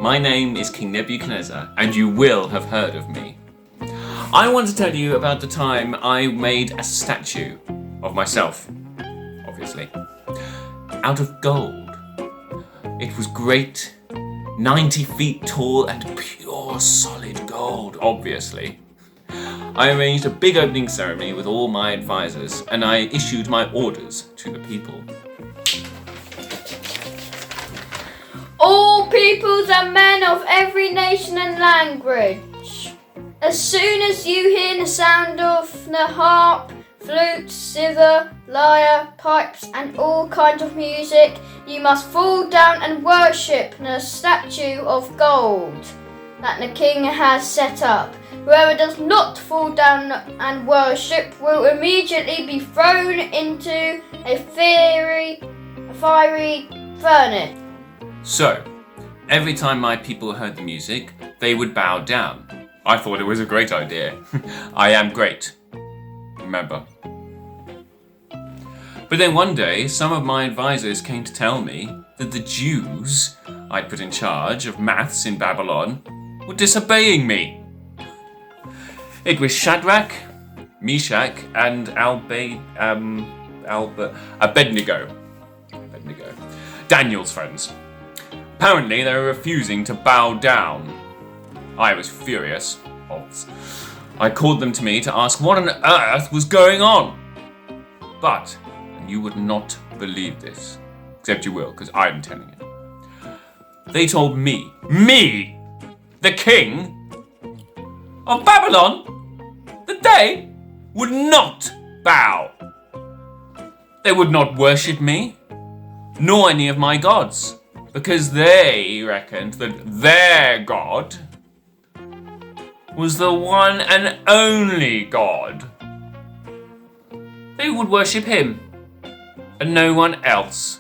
My name is King Nebuchadnezzar, and you will have heard of me. I want to tell you about the time I made a statue of myself, obviously, out of gold. It was great, 90 feet tall and pure solid gold, obviously. I arranged a big opening ceremony with all my advisors, and I issued my orders to the people. All peoples and men of every nation and language, as soon as you hear the sound of the harp, flute, zither, lyre, pipes, and all kinds of music, you must fall down and worship the statue of gold that the king has set up. Whoever does not fall down and worship will immediately be thrown into a fiery furnace. So, every time my people heard the music, they would bow down. I thought it was a great idea. I am great. Remember. But then one day, some of my advisors came to tell me that the Jews I'd put in charge of maths in Babylon were disobeying me. It was Shadrach, Meshach, and Abednego. Daniel's friends. Apparently, they were refusing to bow down. I was furious. I called them to me to ask what on earth was going on. But, and you would not believe this, except you will, because I'm telling you. They told me, the king of Babylon, that they would not bow. They would not worship me, nor any of my gods, because they reckoned that their God was the one and only God. They would worship him, and no one else.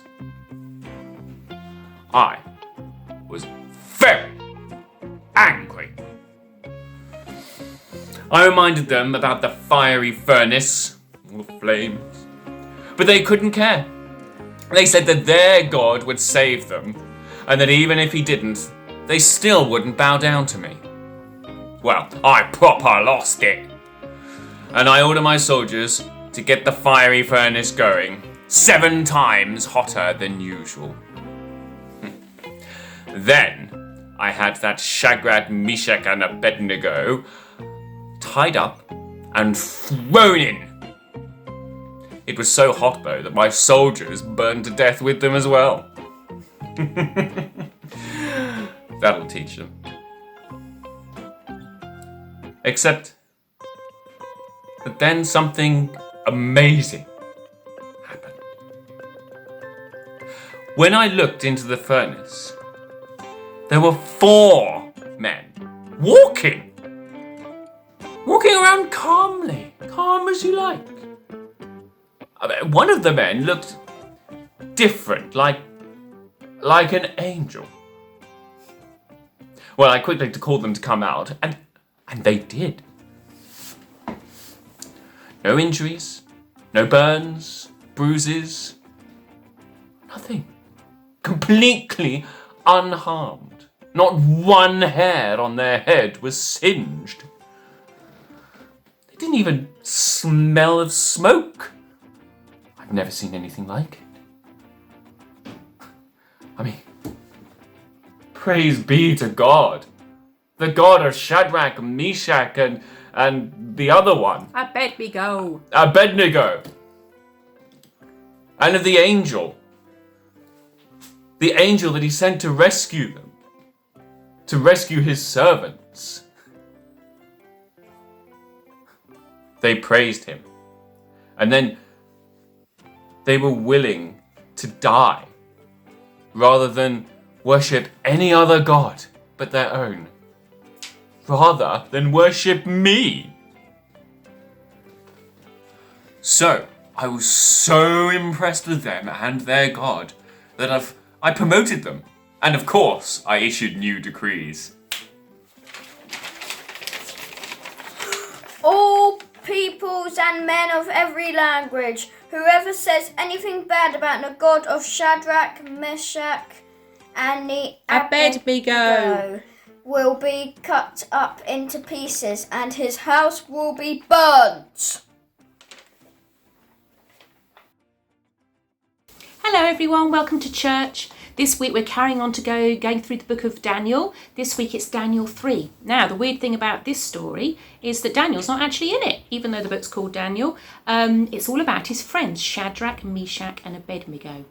I was very angry. I reminded them about the fiery furnace, all the flames, but they couldn't care. They said that their God would save them, and that even if he didn't, they still wouldn't bow down to me. Well, I proper lost it. And I ordered my soldiers to get the fiery furnace going, 7 times hotter than usual. Then I had that Shadrach, Meshach, and Abednego tied up and thrown in. It was so hot, though, that my soldiers burned to death with them as well. That'll teach them. Except that then something amazing happened. When I looked into the furnace, there were 4 men walking around calmly, calm as you like. One of the men looked different, like an angel. Well, I quickly called them to come out, and they did. No injuries, no burns, bruises, nothing. Completely unharmed. Not one hair on their head was singed. They didn't even smell of smoke. I've never seen anything like it. I mean, praise be to God. The God of Shadrach, Meshach, and the other one. Abednego. And of the angel. The angel that he sent to rescue them. To rescue his servants. They praised him. And then they were willing to die rather than worship any other god but their own. Rather than worship me. So, I was so impressed with them and their god that I promoted them. And of course, I issued new decrees. All peoples and men of every language, whoever says anything bad about the God of Shadrach, Meshach, and the Abednego will be cut up into pieces, and his house will be burnt. Hello everyone, welcome to church. This week we're carrying on to going through the book of Daniel. This week it's Daniel 3. Now the weird thing about this story is that Daniel's not actually in it, even though the book's called Daniel. It's all about his friends Shadrach, Meshach and Abednego.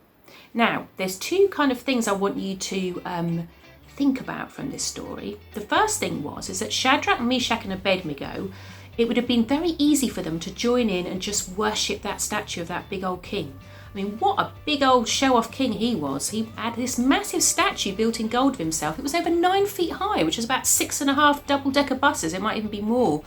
Now there's two kind of things I want you to think about from this story. The first thing is that Shadrach, Meshach and Abednego, it would have been very easy for them to join in and just worship that statue of that big old king. I mean, what a big old show-off king he was. He had this massive statue built in gold of himself. It was over 9 feet high, which is about 6.5 double-decker buses. It might even be more.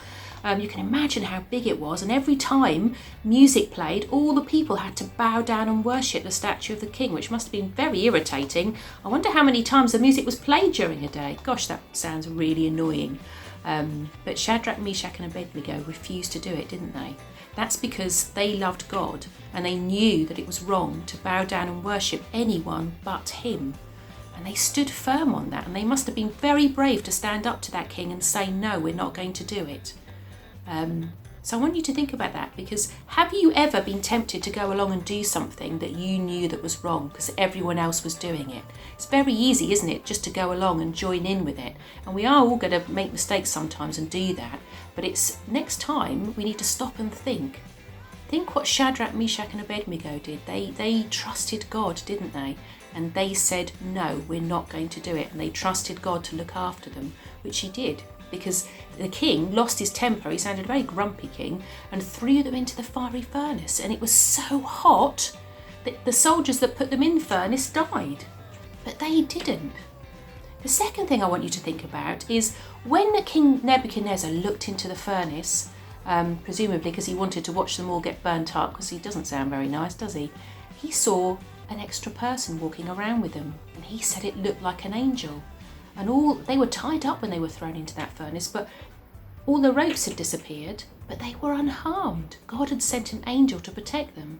You can imagine how big it was. And every time music played, all the people had to bow down and worship the statue of the king, which must have been very irritating. I wonder how many times the music was played during a day. Gosh, that sounds really annoying. But Shadrach, Meshach and Abednego refused to do it, didn't they? That's because they loved God and they knew that it was wrong to bow down and worship anyone but him. And they stood firm on that, and they must have been very brave to stand up to that king and say, no, we're not going to do it. So I want you to think about that, because have you ever been tempted to go along and do something that you knew that was wrong because everyone else was doing it? It's very easy, isn't it, just to go along and join in with it. And we are all going to make mistakes sometimes and do that. But it's next time we need to stop and think. Think what Shadrach, Meshach and Abednego did. They trusted God, didn't they? And they said, no, we're not going to do it. And they trusted God to look after them, which he did. Because the king lost his temper, he sounded a very grumpy king, and threw them into the fiery furnace. And it was so hot that the soldiers that put them in the furnace died. But they didn't. The second thing I want you to think about is when King Nebuchadnezzar looked into the furnace, presumably because he wanted to watch them all get burnt up, because he doesn't sound very nice, does he? He saw an extra person walking around with them, and he said it looked like an angel. And they were tied up when they were thrown into that furnace, but all the ropes had disappeared, but they were unharmed. God had sent an angel to protect them.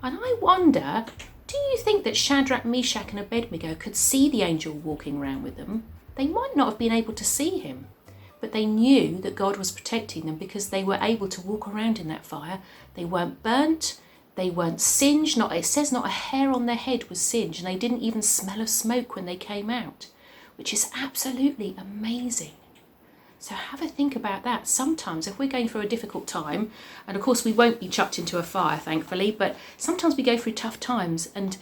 And I wonder, do you think that Shadrach, Meshach and Abednego could see the angel walking around with them? They might not have been able to see him, but they knew that God was protecting them because they were able to walk around in that fire. They weren't burnt, they weren't singed, it says not a hair on their head was singed, and they didn't even smell of smoke when they came out, which is absolutely amazing. So have a think about that. Sometimes if we're going through a difficult time, and of course we won't be chucked into a fire, thankfully, but sometimes we go through tough times and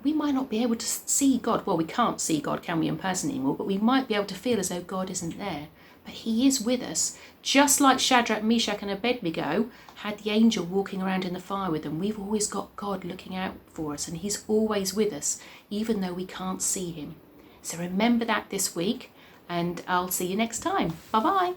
we might not be able to see God. Well, we can't see God, can we, in person anymore, but we might be able to feel as though God isn't there. But he is with us. Just like Shadrach, Meshach and Abednego had the angel walking around in the fire with them, we've always got God looking out for us, and he's always with us, even though we can't see him. So remember that this week, and I'll see you next time. Bye-bye.